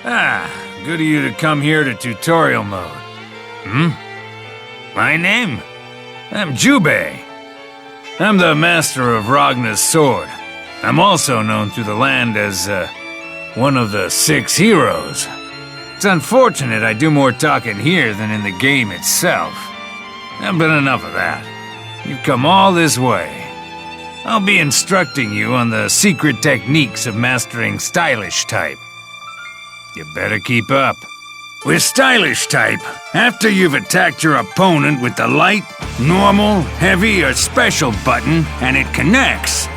Good of you to come here to tutorial mode. My name? I'm Jubei. I'm the master of Ragnar's sword. I'm also known through the land as, one of the 6 heroes. It's unfortunate I do more talking here than in the game itself. But enough of that. You've come all this way. I'll be instructing you on the secret techniques of mastering Stylish type. You better keep up. With Stylish type, after you've attacked your opponent with the light, normal, heavy, or special button, and it connects,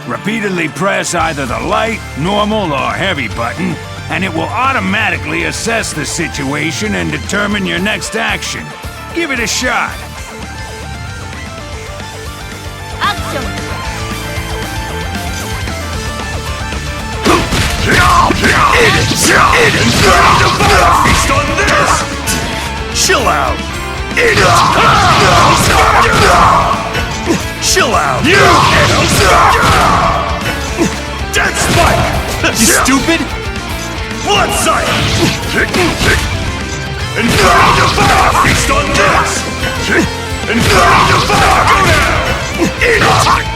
repeatedly press either the light, normal, or heavy button, and it will automatically assess the situation and determine your next action. Give it a shot. Action! Feast on this! Chill out! Chill out! Dead spike! You stupid! Blood sight! Infernal fire! Feast on this! Infernal fire! Go down! Eat it!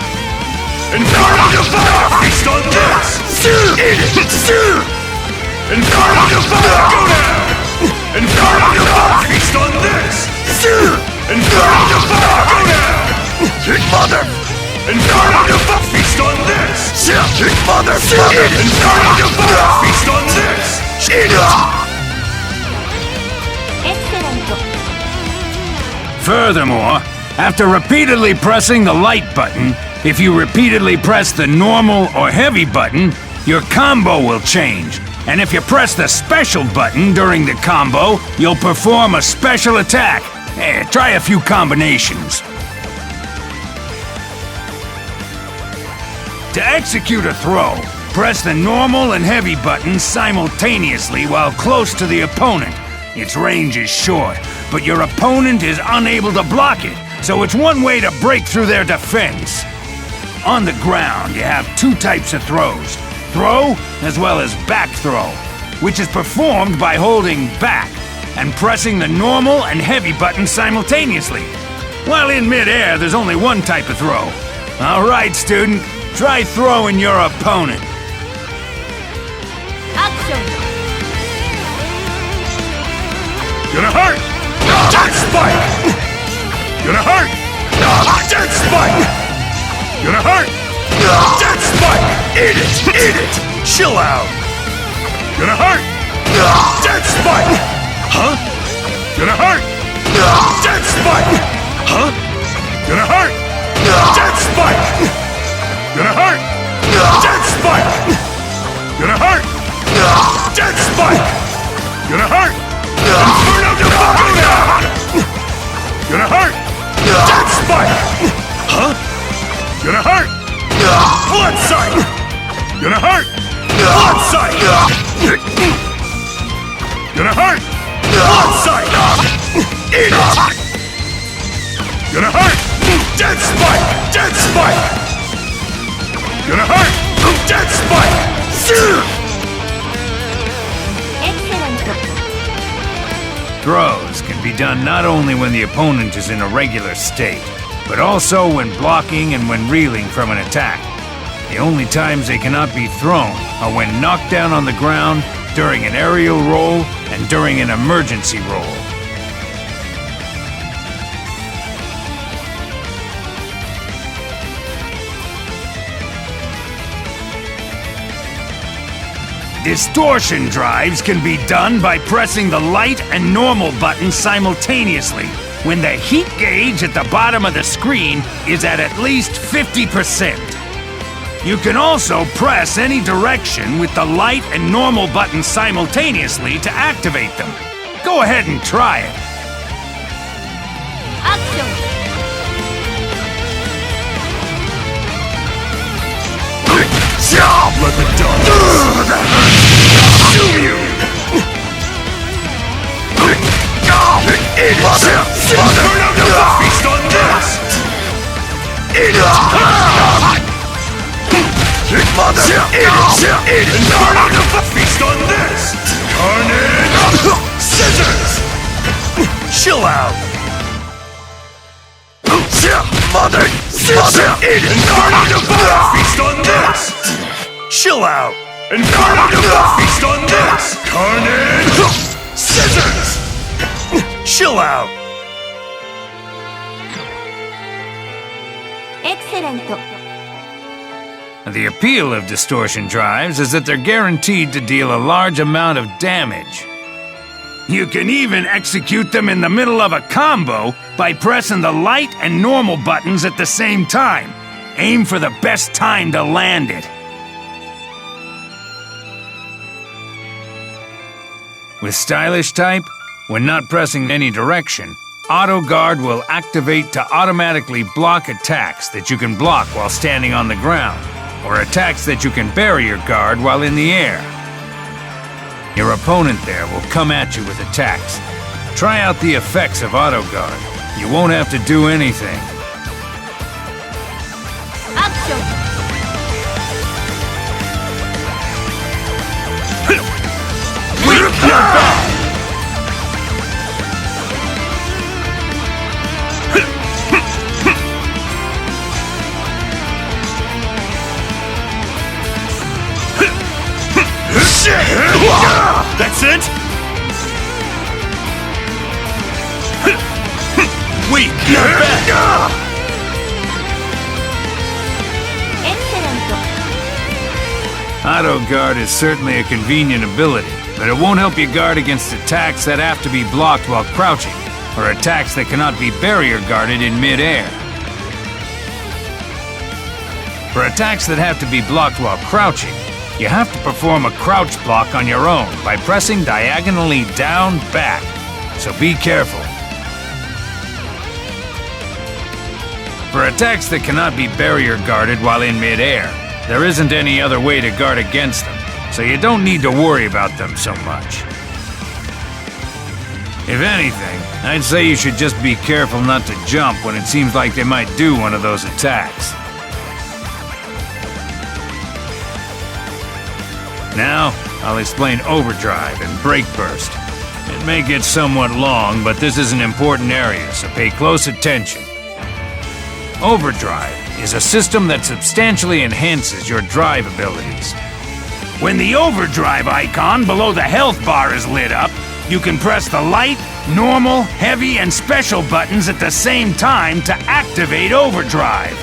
Infernal fire! Feast on this! Eat it! Infernal fire! Go down! Infernal fire! Feast on this! Infernal fire! Go down! Mother! Infernal fire! Feast on this! Mother! Infernal fire! Feast on this! Eat it! Furthermore, after repeatedly pressing the light button, if you repeatedly press the normal or heavy button, your combo will change. And if you press the special button during the combo, you'll perform a special attack. Try a few combinations. To execute a throw, press the normal and heavy buttons simultaneously while close to the opponent. Its range is short, but your opponent is unable to block it, so it's one way to break through their defense. On the ground, you have 2 types of throws. Throw, as well as back throw, which is performed by holding back and pressing the normal and heavy buttons simultaneously. While in mid-air, there's only 1 type of throw. All right, student, try throwing your opponent. Action! Gonna hurt! Dead spike! Gonna hurt! Dead spike! Gonna hurt! Dead spike! Eat it! Eat it! Chill out! Gonna hurt! Dead spike! Huh? Gonna hurt! Dead spike! Huh? Gonna hurt! Dead spike! Gonna hurt! Dead spike! Gonna hurt! Dead spike! Gonna hurt! Inferno to go down! Gonna hurt! Dead spike! Huh? Gonna hurt! Blood sight! Gonna hurt! Blood sight! Gonna hurt! Blood sight! Eat it! Gonna hurt! Dead spike! Dead spike! Gonna hurt! Dead spike! Throws can be done not only when the opponent is in a regular state, but also when blocking and when reeling from an attack. The only times they cannot be thrown are when knocked down on the ground, during an aerial roll, and during an emergency roll. Distortion drives can be done by pressing the light and normal buttons simultaneously when the heat gauge at the bottom of the screen is at least 50%. You can also press any direction with the light and normal buttons simultaneously to activate them. Go ahead and try it. Action! Let the dog consume you! Eat it! Feast on this! Eat it! Mother! Feast on this! Carnage! Scissors! Chill out! Mother! Incarnate Fire! Feast on this! Chill out! Incarnate Fire! Feast on this! Carnage! Scissors! Chill out! Excellent. The appeal of Distortion Drives is that they're guaranteed to deal a large amount of damage. You can even execute them in the middle of a combo by pressing the light and normal buttons at the same time. Aim for the best time to land it. With Stylish type, when not pressing any direction, Auto Guard will activate to automatically block attacks that you can block while standing on the ground, or attacks that you can barrier guard while in the air. Your opponent there will come at you with attacks. Try out the effects of Auto Guard. You won't have to do anything. Action. Weak your back! That's it? Weak your back! Excellent. Auto Guard is certainly a convenient ability, but it won't help you guard against attacks that have to be blocked while crouching, or attacks that cannot be barrier guarded in mid-air. For attacks that have to be blocked while crouching, you have to perform a crouch block on your own by pressing diagonally down back, so be careful. For attacks that cannot be barrier guarded while in mid-air, there isn't any other way to guard against them, so you don't need to worry about them so much. If anything, I'd say you should just be careful not to jump when it seems like they might do one of those attacks. Now, I'll explain Overdrive and Break Burst. It may get somewhat long, but this is an important area, so pay close attention. Overdrive is a system that substantially enhances your drive abilities. When the Overdrive icon below the health bar is lit up, you can press the light, normal, heavy, and special buttons at the same time to activate Overdrive.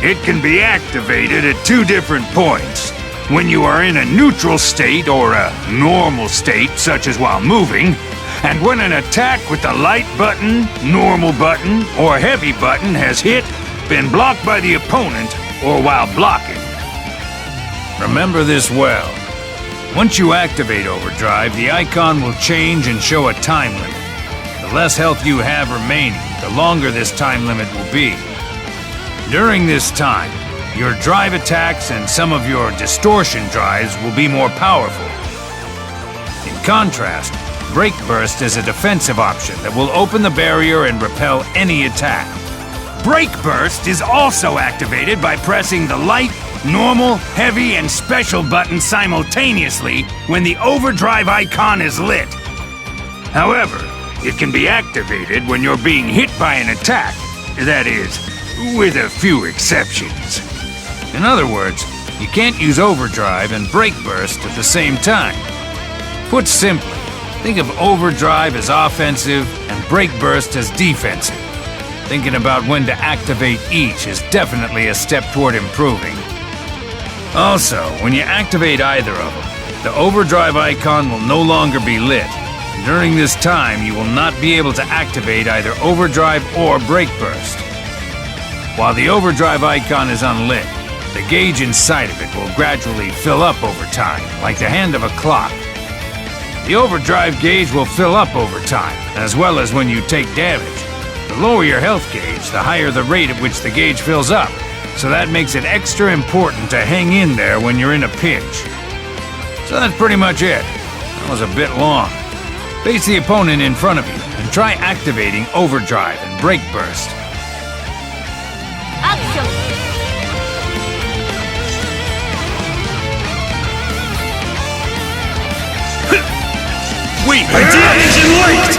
It can be activated at 2 different points. When you are in a neutral state or a normal state, such as while moving, and when an attack with the light button, normal button, or heavy button has hit, been blocked by the opponent, or while blocking. Remember this well. Once you activate Overdrive, the icon will change and show a time limit. The less health you have remaining, the longer this time limit will be. During this time, your drive attacks and some of your distortion drives will be more powerful. In contrast, Break Burst is a defensive option that will open the barrier and repel any attack. Break Burst is also activated by pressing the light, normal, heavy, and special buttons simultaneously when the Overdrive icon is lit. However, it can be activated when you're being hit by an attack, that is, with a few exceptions. In other words, you can't use Overdrive and Break Burst at the same time. Put simply, think of Overdrive as offensive and Break Burst as defensive. Thinking about when to activate each is definitely a step toward improving. Also, when you activate either of them, the Overdrive icon will no longer be lit. During this time, you will not be able to activate either Overdrive or Break Burst. While the Overdrive icon is unlit, the gauge inside of it will gradually fill up over time, like the hand of a clock. The Overdrive gauge will fill up over time, as well as when you take damage. The lower your health gauge, the higher the rate at which the gauge fills up, so that makes it extra important to hang in there when you're in a pinch. So that's pretty much it. That was a bit long. Face the opponent in front of you and try activating Overdrive and Break Burst. Action. Wait, idea engine linked!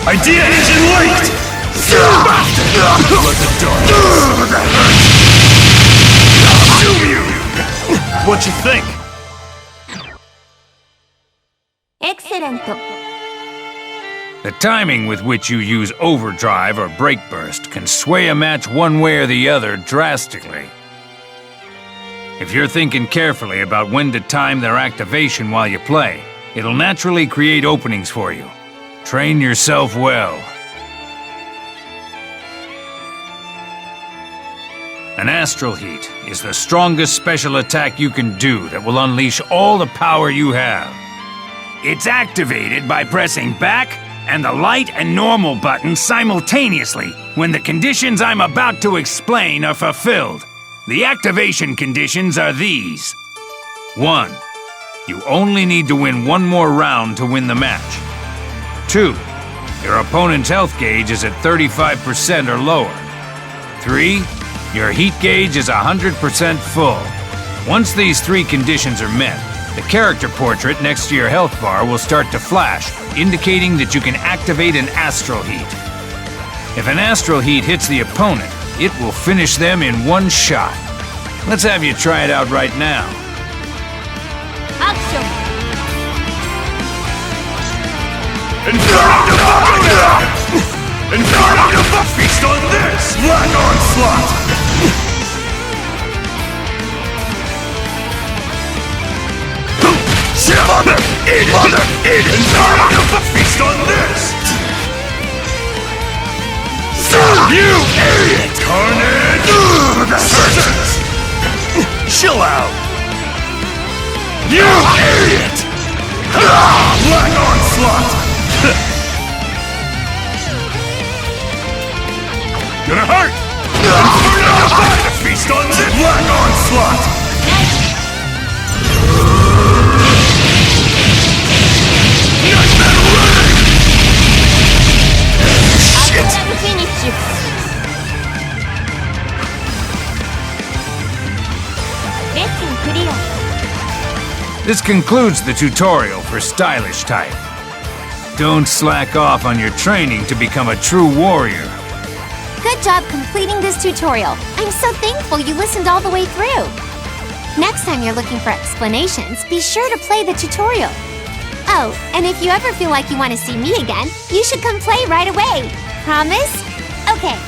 Idea engine linked! Let the dark consume you! What you think? Excellent. The timing with which you use overdrive or break burst can sway a match one way or the other drastically. If you're thinking carefully about when to time their activation while you play, it'll naturally create openings for you. Train yourself well. An astral heat is the strongest special attack you can do that will unleash all the power you have. It's activated by pressing back and the light and normal buttons simultaneously when the conditions I'm about to explain are fulfilled. The activation conditions are these. 1. You only need to win one more round to win the match. 2. Your opponent's health gauge is at 35% or lower. 3. Your heat gauge is 100% full. Once these three conditions are met, the character portrait next to your health bar will start to flash, indicating that you can activate an astral heat. If an astral heat hits the opponent, it will finish them in one shot. Let's have you try it out right now. Action. Feast on this! Black onslaught! Mother! Eat it! Mother! Eat it! Feast on this! You idiot! Carnage! Surgeons! Chill out! You idiot! Black onslaught! Gonna hurt! Feast on this! Black onslaught! This concludes the tutorial for Stylish type. Don't slack off on your training to become a true warrior. Good job completing this tutorial. I'm so thankful you listened all the way through. Next time you're looking for explanations, be sure to play the tutorial. Oh, and if you ever feel like you want to see me again, you should come play right away. Promise? Okay.